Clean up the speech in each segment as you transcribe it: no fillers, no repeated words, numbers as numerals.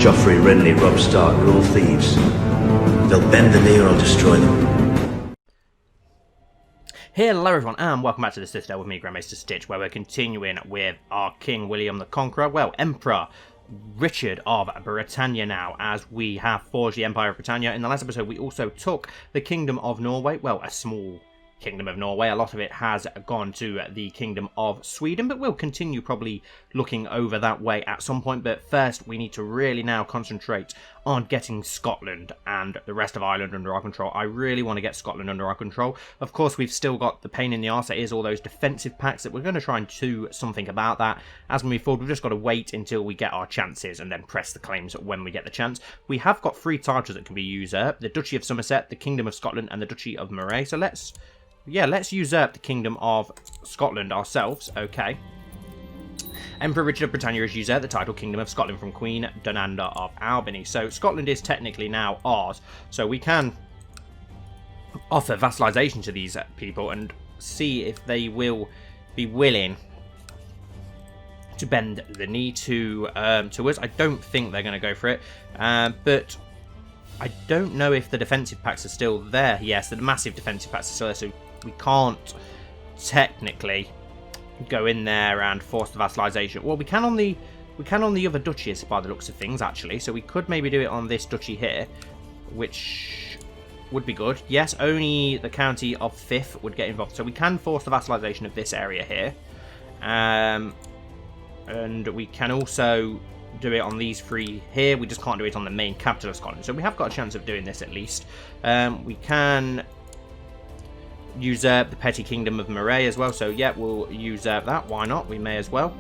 Joffrey, Renly, Robb Stark are all thieves. They'll bend the knee or I'll destroy them. Hello everyone and welcome back to the Citadel with me, Grand Maester Stitch, where we're continuing with our King William the Conqueror, well, Emperor Richard of Britannia now, as we have forged the Empire of Britannia. In the last episode we also took the Kingdom of Norway, well, a small Kingdom of Norway. A lot of it has gone to the Kingdom of Sweden, but we'll continue probably looking over that way at some point. But first we need to really now concentrate on getting Scotland and the rest of Ireland under our control. I really want to get Scotland under our control. Of course, we've still got the pain in the arse that is all those defensive pacts that we're going to try and do something about that as we move forward. We've just got to wait until we get our chances and then press the claims when we get the chance. We have got 3 titles that can be usurped: the Duchy of Somerset, the Kingdom of Scotland, and the Duchy of Moray. So let's usurp the Kingdom of Scotland ourselves. Okay. Emperor Richard of Britannia has usurped the title Kingdom of Scotland from Queen Donanda of Albany. So Scotland is technically now ours. So we can offer vassalization to these people and see if they will be willing to bend the knee to us. I don't think they're going to go for it. But I don't know if the defensive pacts are still there. Yes, the massive defensive pacts are still there. So we can't technically go in there and force the vassalization. Well, we can on the other duchies by the looks of things, actually. So we could maybe do it on this duchy here, which would be good. Yes, only the county of Fife would get involved. So we can force the vassalization of this area here. And we can also do it on these 3 here. We just can't do it on the main capital of Scotland. So we have got a chance of doing this at least. We can usurp the petty kingdom of Moray as well. So yeah, we'll usurp that. Why not? We may as well.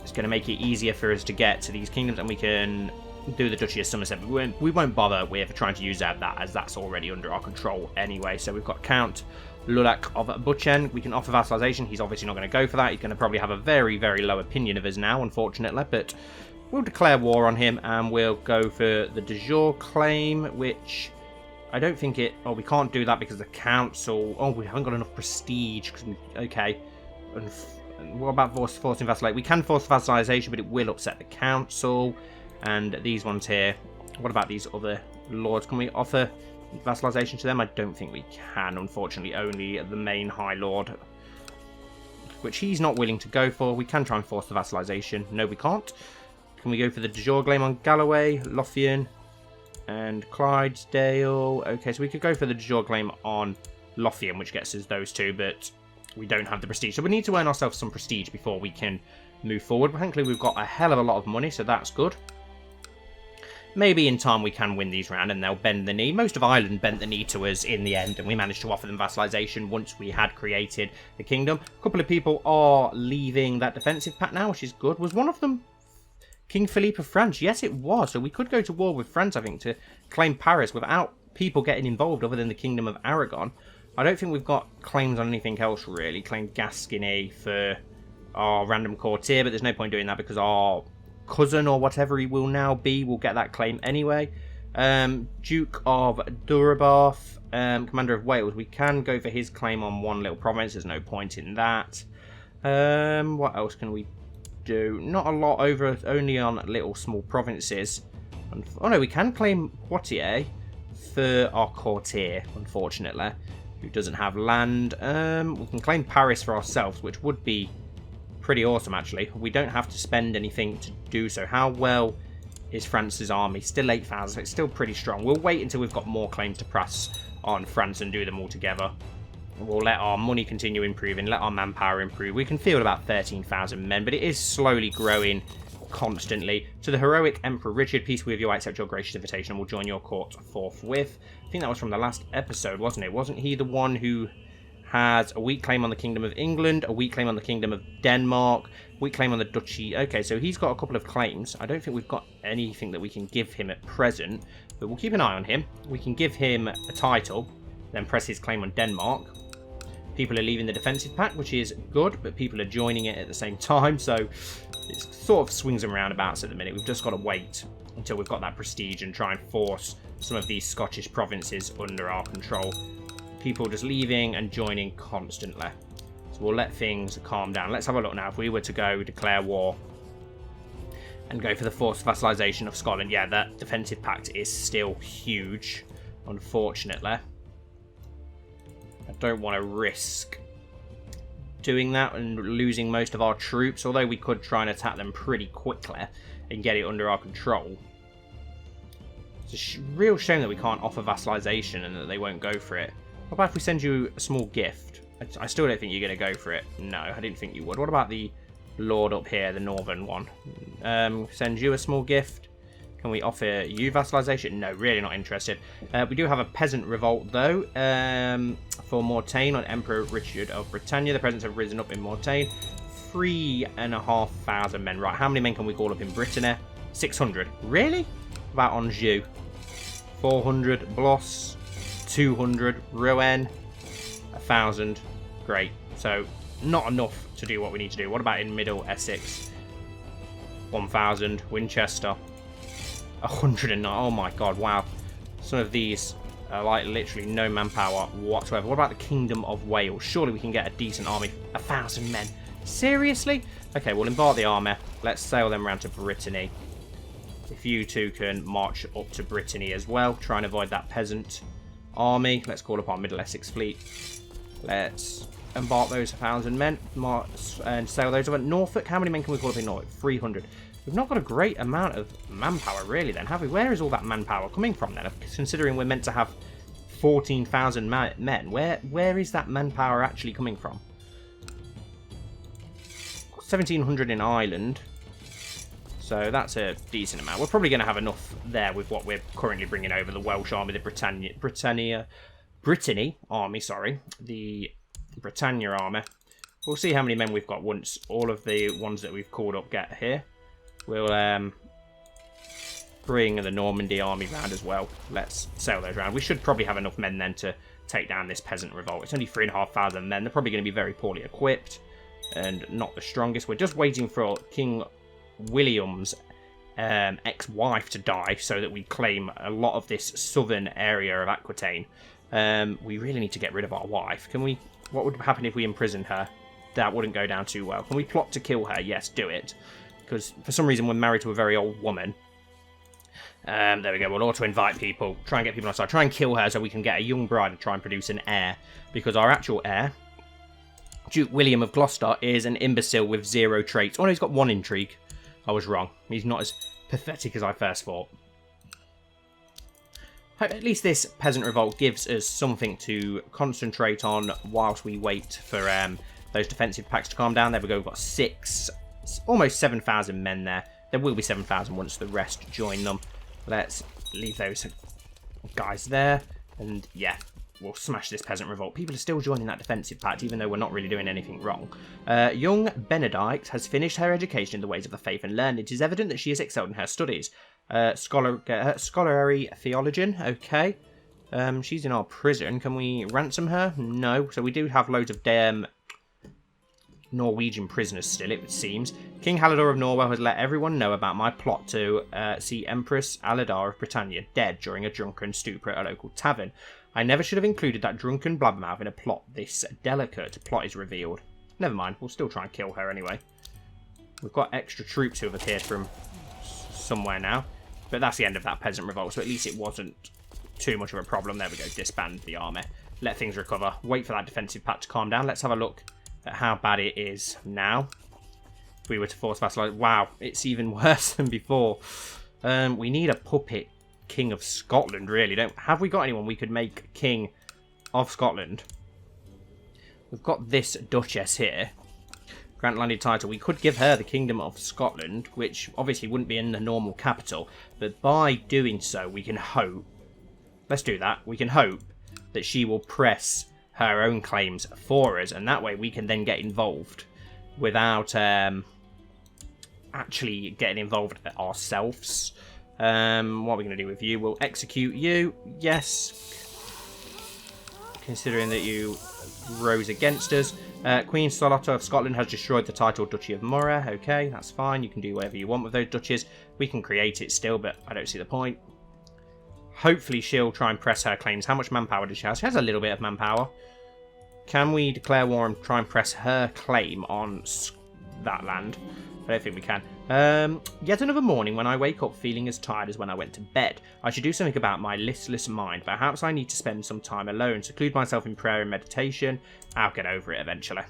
It's going to make it easier for us to get to these kingdoms, and we can do the Duchy of Somerset. But we won't bother with trying to usurp that, as that's already under our control anyway. So we've got Count Lulak of Buchen. We can offer vassalization. He's obviously not going to go for that. He's going to probably have a very, very low opinion of us now, unfortunately. But we'll declare war on him, and we'll go for the de jure claim, which I don't think it... Oh, we can't do that because the council... Oh, we haven't got enough prestige. Okay. And what about forcing vassalization? We can force vassalization, but it will upset the council. And these ones here. What about these other lords? Can we offer vassalization to them? I don't think we can, unfortunately. Only the main High Lord, which he's not willing to go for. We can try and force the vassalization. No, we can't. Can we go for the de jure claim on Galloway, Lothian, and Clydesdale? Okay, so we could go for the de jure claim on Lothian, which gets us those 2, but we don't have the prestige. So we need to earn ourselves some prestige before we can move forward. Thankfully, we've got a hell of a lot of money, so that's good. Maybe in time we can win these round and they'll bend the knee. Most of Ireland bent the knee to us in the end, and we managed to offer them vassalization once we had created the kingdom. A couple of people are leaving that defensive pact now, which is good. Was one of them King Philippe of France? Yes, it was. So we could go to war with France, I think, to claim Paris without people getting involved other than the Kingdom of Aragon. I don't think we've got claims on anything else, really. Claim Gascony for our random courtier, but there's no point doing that because our cousin, or whatever he will now be, will get that claim anyway. Duke of Durabarth, Commander of Wales. We can go for his claim on one little province. There's no point in that. What else can we do? Not a lot over, only on little small provinces. Oh no, we can claim Poitiers for our courtier, unfortunately, who doesn't have land. We can claim Paris for ourselves, which would be pretty awesome, actually. We don't have to spend anything to do so. How well is France's army? Still 8,000, so it's still pretty strong. We'll wait until we've got more claims to press on France and do them all together. We'll let our money continue improving, let our manpower improve. We can field about 13,000 men, but it is slowly growing constantly. To the heroic Emperor Richard, peace be with you. I accept your gracious invitation and will join your court forthwith. I think that was from the last episode, wasn't it? Wasn't he the one who has a weak claim on the Kingdom of England, a weak claim on the Kingdom of Denmark, weak claim on the Duchy? Okay, so he's got a couple of claims. I don't think we've got anything that we can give him at present, but we'll keep an eye on him. We can give him a title, then press his claim on Denmark. People are leaving the defensive pact, which is good, but people are joining it at the same time, so it sort of swings and roundabouts at the minute. We've just got to wait until we've got that prestige and try and force some of these Scottish provinces under our control. People just leaving and joining constantly. So we'll let things calm down. Let's have a look now. If we were to go declare war And go for the forced vassalization of Scotland. Yeah, that defensive pact is still huge, unfortunately. I don't want to risk doing that and losing most of our troops, although we could try and attack them pretty quickly and get it under our control. It's a real shame that we can't offer vassalization and that they won't go for it. What about if we send you a small gift? I still don't think you're going to go for it. No, I didn't think you would. What about the lord up here, the northern one? Send you a small gift. Can we offer you vassalization? No, really not interested. We do have a peasant revolt, though, for Mortain on Emperor Richard of Britannia. The peasants have risen up in Mortain. 3,500 men. Right, how many men can we call up in Britannia? 600. Really? About Anjou. 400 Blois. 200 Rouen. 1,000. Great. So, not enough to do what we need to do. What about in Middle Essex? 1,000 Winchester. 109. Oh my god, wow. Some of these are like literally no manpower whatsoever. What about the Kingdom of Wales? Surely we can get a decent army. 1,000 men. Seriously? Okay, we'll embark the army. Let's sail them around to Brittany. If you two can march up to Brittany as well, try and avoid that peasant army. Let's call up our Middle Essex fleet. Let's embark those 1,000 men and sail those over. Norfolk, how many men can we call up in Norfolk? 300. We've not got a great amount of manpower, really, then, have we? Where is all that manpower coming from, then? Considering we're meant to have 14,000 men, where is that manpower actually coming from? 1,700 in Ireland. So that's a decent amount. We're probably going to have enough there with what we're currently bringing over. The Welsh army, the Brittany army, sorry. The Britannia army. We'll see how many men we've got once all of the ones that we've called up get here. We'll bring the Normandy army round as well. Let's sail those round. We should probably have enough men then to take down this peasant revolt. It's only 3,500 men. They're probably going to be very poorly equipped and not the strongest. We're just waiting for King William's ex-wife to die so that we claim a lot of this southern area of Aquitaine. We really need to get rid of our wife. Can we? What would happen if we imprisoned her? That wouldn't go down too well. Can we plot to kill her? Yes, do it. Because for some reason we're married to a very old woman. There we go. We'll auto-invite people. Try and get people on our side. Try and kill her so we can get a young bride and try and produce an heir. Because our actual heir, Duke William of Gloucester, is an imbecile with 0 traits. Oh no, he's got 1 intrigue. I was wrong. He's not as pathetic as I first thought. At least this peasant revolt gives us something to concentrate on whilst we wait for those defensive packs to calm down. There we go. We've got almost 7,000 men there. There will be 7,000 once the rest join them. Let's leave those guys there. And yeah, we'll smash this peasant revolt. People are still joining that defensive pact, even though we're not really doing anything wrong. Young Benedict has finished her education in the ways of the faith and learned. It is evident that she has excelled in her studies. Scholarly theologian, okay. She's in our prison. Can we ransom her? No. So we do have loads of damn Norwegian prisoners still, it seems. King Halidor of Norway has let everyone know about my plot to see Empress Alidar of Britannia dead during a drunken stupor at a local tavern. I never should have included that drunken blabbermouth in a plot this delicate. Plot is revealed. Never mind, we'll still try and kill her anyway. We've got extra troops who have appeared from somewhere now. But that's the end of that peasant revolt, so at least it wasn't too much of a problem. There we go, disband the army. Let things recover. Wait for that defensive pact to calm down. Let's have a look at how bad it is now. If we were to force vassalize, wow, it's even worse than before. We need a puppet king of Scotland, really. Have we got anyone we could make king of Scotland? We've got this duchess here. Grant landed title. We could give her the Kingdom of Scotland, which obviously wouldn't be in the normal capital. But by doing so, we can hope. Let's do that. We can hope that she will press her own claims for us, and that way we can then get involved without actually getting involved ourselves. What are we going to do with you? We'll execute you. Yes. Considering that you rose against us. Queen Charlotte of Scotland has destroyed the title Duchy of Moray. Okay, that's fine. You can do whatever you want with those duchies. We can create it still, but I don't see the point. Hopefully she'll try and press her claims. How much manpower does she have? She has a little bit of manpower. Can we declare war and try and press her claim on that land? I don't think we can. Yet another morning when I wake up feeling as tired as when I went to bed. I should do something about my listless mind. Perhaps I need to spend some time alone, seclude myself in prayer and meditation. I'll get over it eventually.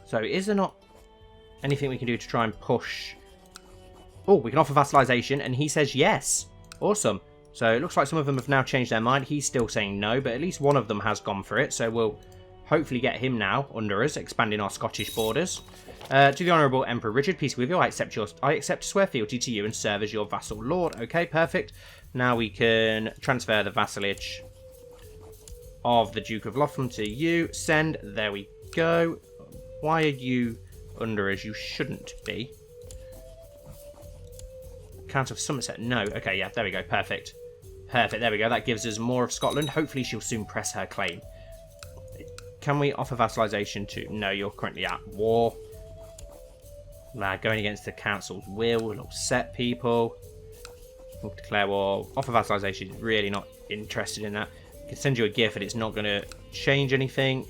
So is there not anything we can do to try and push? Oh, we can offer vassalization, and he says yes. Awesome. So it looks like some of them have now changed their mind. He's still saying no, but at least one of them has gone for it. So we'll hopefully get him now under us, expanding our Scottish borders. To the Honourable Emperor Richard, peace with you. I accept to swear fealty to you and serve as your vassal lord. Okay, perfect. Now we can transfer the vassalage of the Duke of Lothram to you. Send. There we go. Why are you under us? You shouldn't be. Count of Somerset. No. Okay, yeah, there we go. Perfect. Perfect. There we go. That gives us more of Scotland. Hopefully she'll soon press her claim. Can we offer vassalization to... No, you're currently at war. Going against the council's will will upset people. We'll declare war. Offer vassalization. Really not interested in that. I can send you a gift, but it's not going to change anything.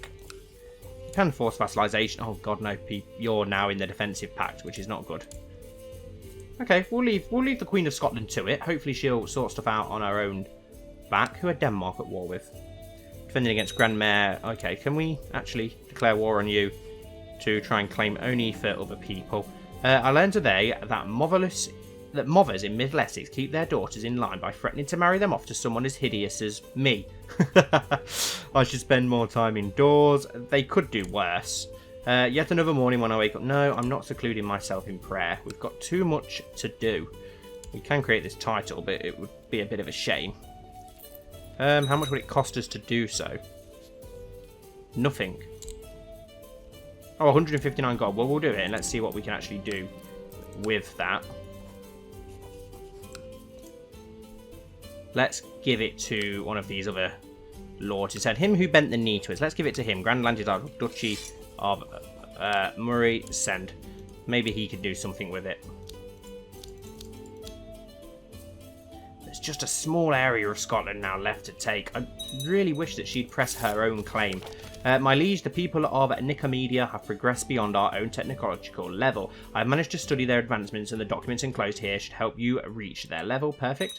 You can force vassalization. Oh god, no, you're now in the defensive pact, which is not good. Okay, we'll leave the Queen of Scotland to it. Hopefully she'll sort stuff out on her own back. Who are Denmark at war with? Defending against Grand Maester. Okay, can we actually declare war on you to try and claim only for other people? I learned today that mothers in Middle Essex keep their daughters in line by threatening to marry them off to someone as hideous as me. I should spend more time indoors. They could do worse. Yet another morning when I wake up. No, I'm not secluding myself in prayer. We've got too much to do. We can create this title, but it would be a bit of a shame. How much would it cost us to do so? Nothing. Oh, 159 gold. Well, we'll do it, and let's see what we can actually do with that. Let's give it to one of these other lords. He said, him who bent the knee to us. Let's give it to him. Grand Maester Duchy of Murray. Send. Maybe he could do something with it. There's just a small area of Scotland now left to take. I really wish that she'd press her own claim. My liege, the people of Nicomedia have progressed beyond our own technological level. I've managed to study their advancements, and the documents enclosed here should help you reach their level. Perfect.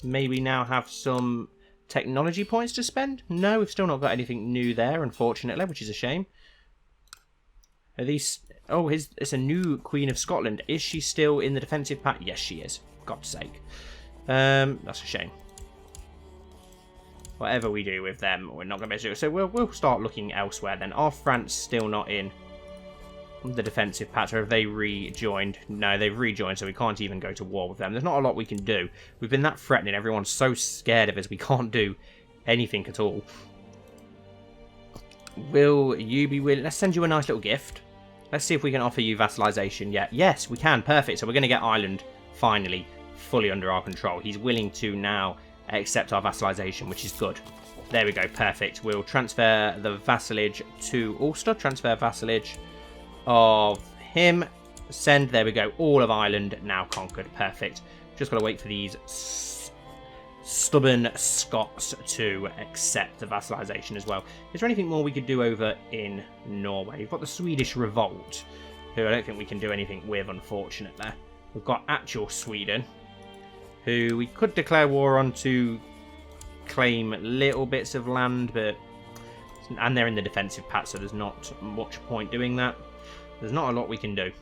May we now have some technology points to spend? No, we've still not got anything new there, unfortunately, which is a shame. Are these... Oh, it's a new Queen of Scotland. Is she still in the defensive pact? Yes, she is. God's sake. That's a shame. Whatever we do with them, we're not going to be able to do it. So we'll start looking elsewhere then. Are France still not in the defensive pact, or have they rejoined? No, they've rejoined, so we can't even go to war with them. There's not a lot we can do. We've been that threatening. Everyone's so scared of us, we can't do anything at all. Will you be willing? Let's send you a nice little gift. Let's see if we can offer you vassalization yet. Yes, we can. Perfect. So we're going to get Ireland finally fully under our control. He's willing to now accept our vassalization, which is good. There we go. Perfect. We'll transfer the vassalage to Ulster. Transfer vassalage of him. Send. There we go. All of Ireland now conquered. Perfect. Just got to wait for these stubborn Scots to accept the vassalization as well. Is there anything more we could do over in Norway? We've got the Swedish Revolt, who I don't think we can do anything with, unfortunately. We've got actual Sweden, who we could declare war on to claim little bits of land, but and they're in the defensive pact, so there's not much point doing that. There's not a lot we can do.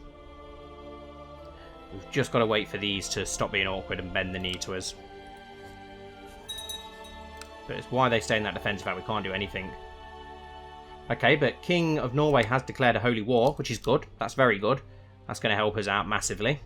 We've just got to wait for these to stop being awkward and bend the knee to us. But it's why they stay in that defensive pact. We can't do anything. Okay, but King of Norway has declared a holy war, which is good. That's very good. That's going to help us out massively.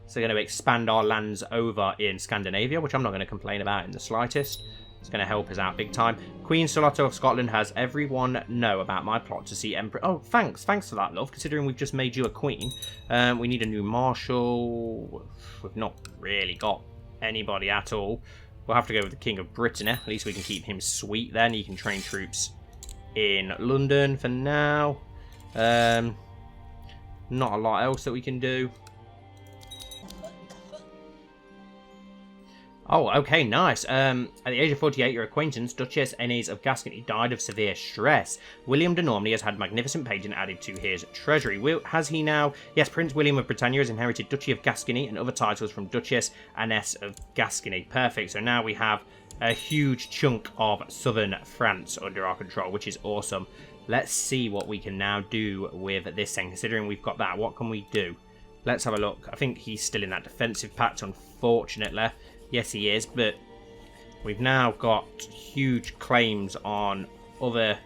So we're going to expand our lands over in Scandinavia, which I'm not going to complain about in the slightest. It's going to help us out big time. Queen Solotto of Scotland has everyone know about my plot to see Emperor... Oh, thanks. Thanks for that, love, considering we've just made you a queen. We need a new marshal. We've not really got anybody at all. We'll have to go with the King of Britannia. At least we can keep him sweet then. He can train troops in London for now. Not a lot else that we can do. Oh, okay, nice. At the age of 48, your acquaintance, Duchess Enys of Gascony, died of severe stress. William de Normandy has had magnificent painting added to his treasury. Has he now? Yes, Prince William of Britannia has inherited Duchy of Gascony and other titles from Duchess Enys of Gascony. Perfect. So now we have a huge chunk of southern France under our control, which is awesome. Let's see what we can now do with this thing. Considering we've got that, what can we do? Let's have a look. I think he's still in that defensive pact, unfortunately. Yes, he is, but we've now got huge claims on other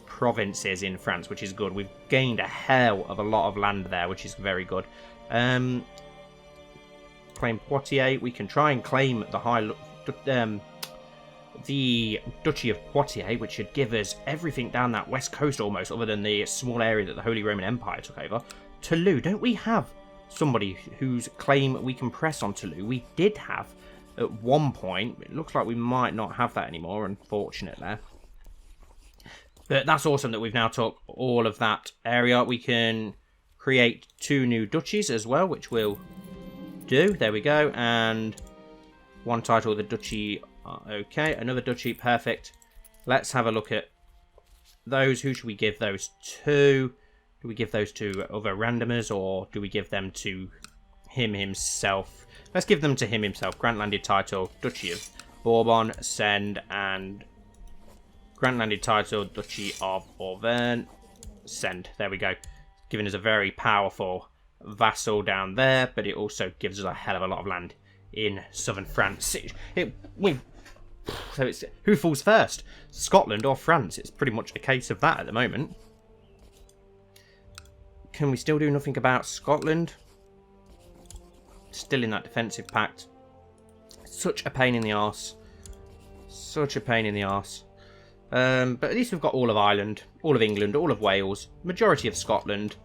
provinces in France, which is good. We've gained a hell of a lot of land there, which is very good. Claim Poitiers. We can try and claim the Duchy of Poitiers, which should give us everything down that west coast almost, other than the small area that the Holy Roman Empire took over. Toulouse. Don't we have somebody whose claim we can press on Toulouse? We did have at one point. It looks like we might not have that anymore, unfortunately. But that's awesome that we've now took all of that area. We can create 2 new duchies as well, which we'll do. There we go. And one title, the duchy. Okay, another duchy. Perfect. Let's have a look at those. Who should we give those to? Do we give those to other randomers, or do we give them to him himself? Let's give them to him himself. Grant landed title, Duchy of Bourbon, send, and grant landed title, Duchy of Auvergne, send. There we go. Giving us a very powerful vassal down there, but it also gives us a hell of a lot of land in southern France. So it's who falls first, Scotland or France? It's pretty much a case of that at the moment. Can we still do nothing about Scotland? Still in that defensive pact. Such a pain in the arse. Such a pain in the arse. But at least we've got all of Ireland, all of England, all of Wales, majority of Scotland,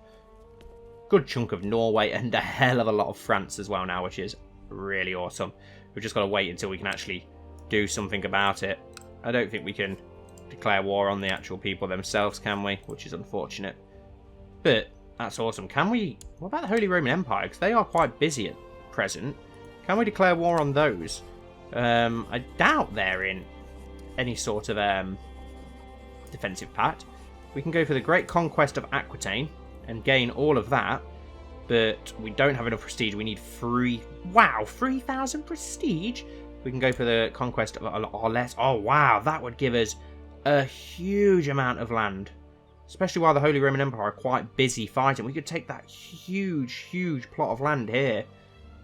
good chunk of Norway, and a hell of a lot of France as well now, which is really awesome. We've just got to wait until we can actually do something about it. I don't think we can declare war on the actual people themselves, can we? Which is unfortunate. But that's awesome. Can we... What about the Holy Roman Empire? Because they are quite busy at present. Can we declare war on those? I doubt they're in any sort of defensive pact. We can go for the Great Conquest of Aquitaine and gain all of that, but we don't have enough prestige. We need 3,000 prestige. We can go for the conquest of Arles. Oh wow, that would give us a huge amount of land, especially while the Holy Roman Empire are quite busy fighting. We could take that huge plot of land here.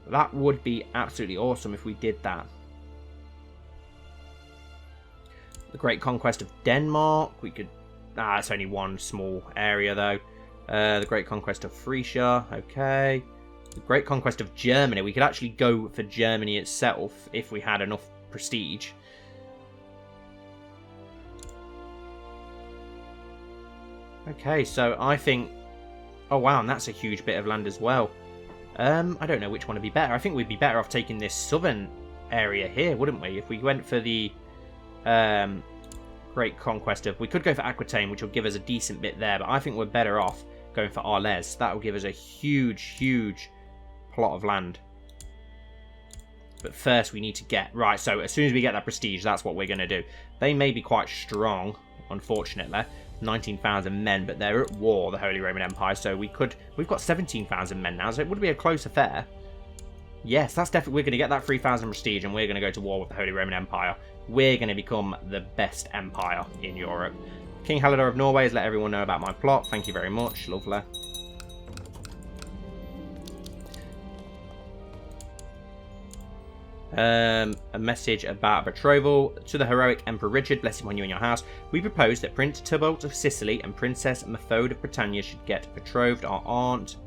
That would be absolutely awesome if we did that. The Great Conquest of Denmark. We could... it's only one small area, though. The Great Conquest of Frisia. Okay. The Great Conquest of Germany. We could actually go for Germany itself if we had enough prestige. Okay, so I think... Oh, wow, and that's a huge bit of land as well. I don't know which one would be better. I think we'd be better off taking this southern area here, wouldn't we? If we went for the Great Conquest of... We could go for Aquitaine, which will give us a decent bit there, but I think we're better off going for Arles. That will give us a huge plot of land. But first we need to get... Right, so as soon as we get that prestige, that's what we're going to do. They may be quite strong, unfortunately. 19,000 men, but they're at war, the Holy Roman Empire, so we've got 17,000 men now, so it would be a close affair. Yes, that's definitely... We're going to get that 3,000 prestige, and we're going to go to war with the Holy Roman Empire. We're going to become the best empire in Europe. King Halidor of Norway has let everyone know about my plot. Thank you very much. Lovely. A message about betrothal. To the heroic Emperor Richard, blessing on you and your house, we propose that Prince Tybalt of Sicily and Princess Methode of Britannia should get betrothed. Our aunt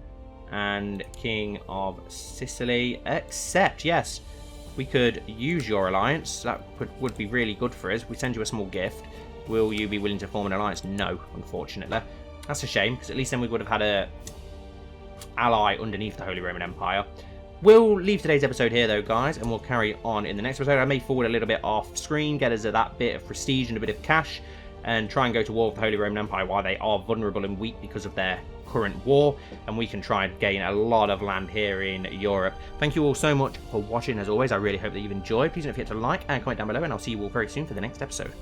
and King of Sicily. Accept, yes. We could use your alliance. That would be really good for us. We send you a small gift. Will you be willing to form an alliance? No, unfortunately. That's a shame, because at least then we would have had a ally underneath the Holy Roman Empire. We'll leave today's episode here, though, guys, and we'll carry on in the next episode. I may forward a little bit off screen, get us that bit of prestige and a bit of cash, and try and go to war with the Holy Roman Empire while they are vulnerable and weak because of their current war, and we can try and gain a lot of land here in Europe. Thank you all so much for watching. As always, I really hope that you've enjoyed. Please don't forget to like and comment down below, and I'll see you all very soon for the next episode.